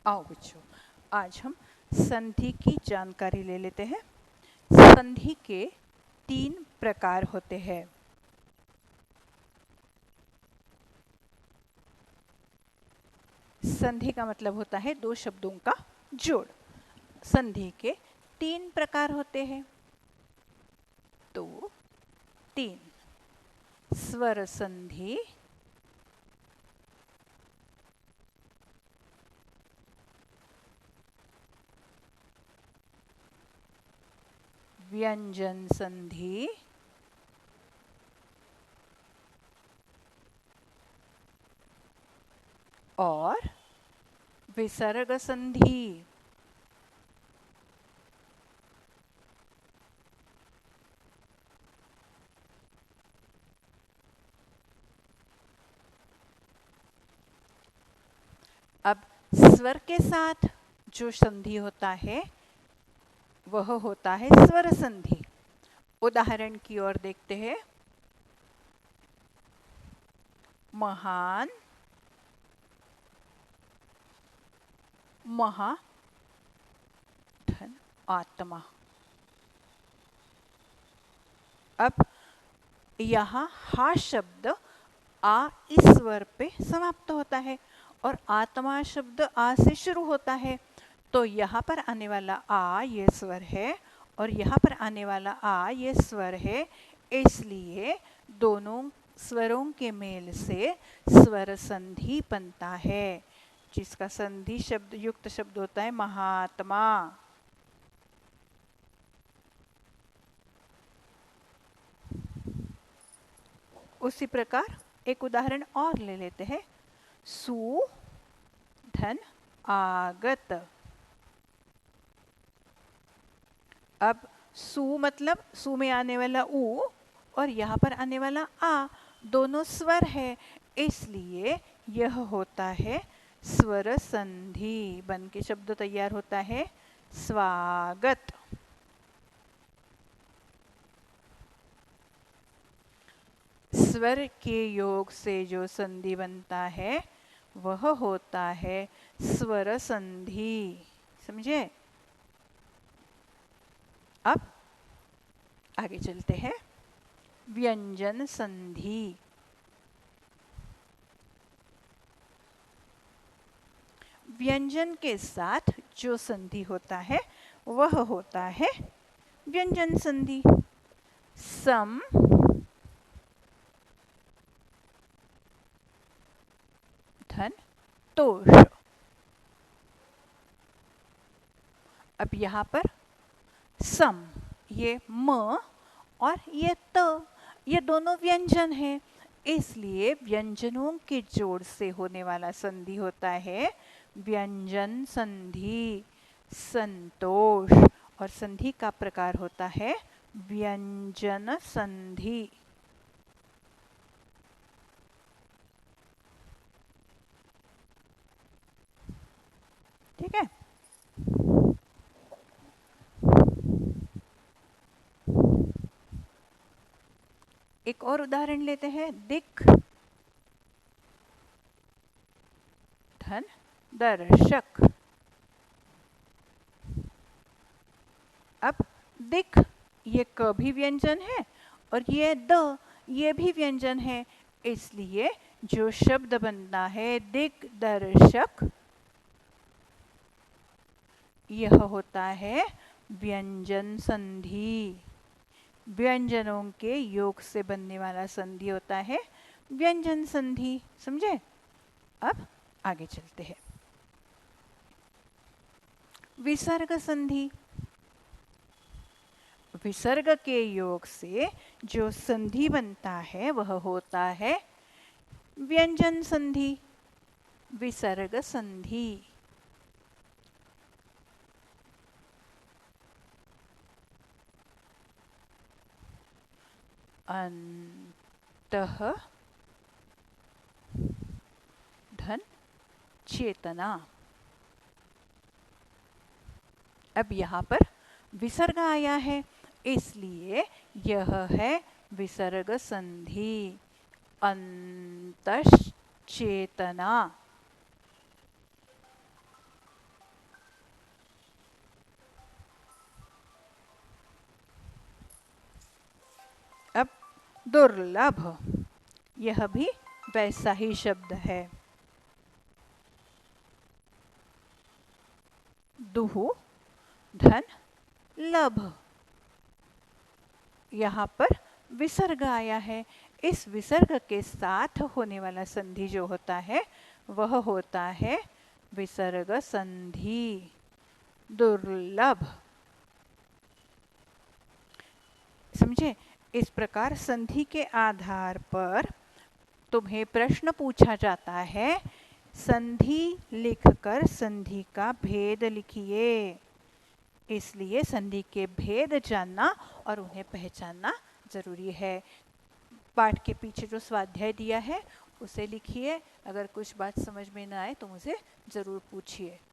आओ बच्चों, आज हम संधि की जानकारी ले लेते हैं। संधि के 3 प्रकार होते हैं। संधि का मतलब होता है 2 शब्दों का जोड़। संधि के 3 प्रकार होते हैं। तो 3 स्वर संधि, व्यंजन संधि और विसर्ग संधि। अब स्वर के साथ जो संधि होता है वह होता है स्वर संधि। उदाहरण की ओर देखते हैं। महान, महा, धन, आत्मा। अब यहाँ हा शब्द आ इस स्वर पे समाप्त होता है और आत्मा शब्द आ से शुरू होता है। तो यहाँ पर आने वाला आ ये स्वर है और यहाँ पर आने वाला आ ये स्वर है, इसलिए दोनों स्वरों के मेल से स्वर संधि बनता है, जिसका संधि शब्द युक्त शब्द होता है महात्मा। उसी प्रकार एक उदाहरण और ले लेते हैं। सु, धन, आगत। अब सु मतलब सु में आने वाला उ और यहाँ पर आने वाला आ दोनों स्वर है, इसलिए यह होता है स्वर संधि। बन के शब्द तैयार होता है स्वागत। स्वर के योग से जो संधि बनता है वह होता है स्वर संधि। समझे? अब आगे चलते हैं। व्यंजन संधि। व्यंजन के साथ जो संधि होता है वह होता है व्यंजन संधि। सम, धन, तोष। अब यहाँ पर सम, ये म और ये त, ये दोनों व्यंजन हैं, इसलिए व्यंजनों के जोड़ से होने वाला संधि होता है व्यंजन संधि। संतोष और संधि का प्रकार होता है व्यंजन संधि। ठीक है। एक और उदाहरण लेते हैं। दिक्, धन, दर्शक। अब दिक् ये क भी व्यंजन है और ये द ये भी व्यंजन है, इसलिए जो शब्द बनता है दिग्दर्शक यह होता है व्यंजन संधि। व्यंजनों के योग से बनने वाला संधि होता है व्यंजन संधि। समझे? अब आगे चलते हैं। विसर्ग संधि। विसर्ग के योग से जो संधि बनता है वह होता है व्यंजन संधि। विसर्ग संधि। अंतः, धन, चेतना। अब यहाँ पर विसर्ग आया है, इसलिए यह है विसर्ग संधि। अंतश्चेतना। दुर्लभ, यह भी वैसा ही शब्द है। दुहु धन लभ, यहाँ पर विसर्ग आया है। इस विसर्ग के साथ होने वाला संधि जो होता है वह होता है विसर्ग संधि। दुर्लभ, समझे? इस प्रकार संधि के आधार पर तुम्हें प्रश्न पूछा जाता है, संधि लिखकर संधि का भेद लिखिए। इसलिए संधि के भेद जानना और उन्हें पहचानना जरूरी है। पाठ के पीछे जो स्वाध्याय दिया है उसे लिखिए। अगर कुछ बात समझ में न आए तो मुझे जरूर पूछिए।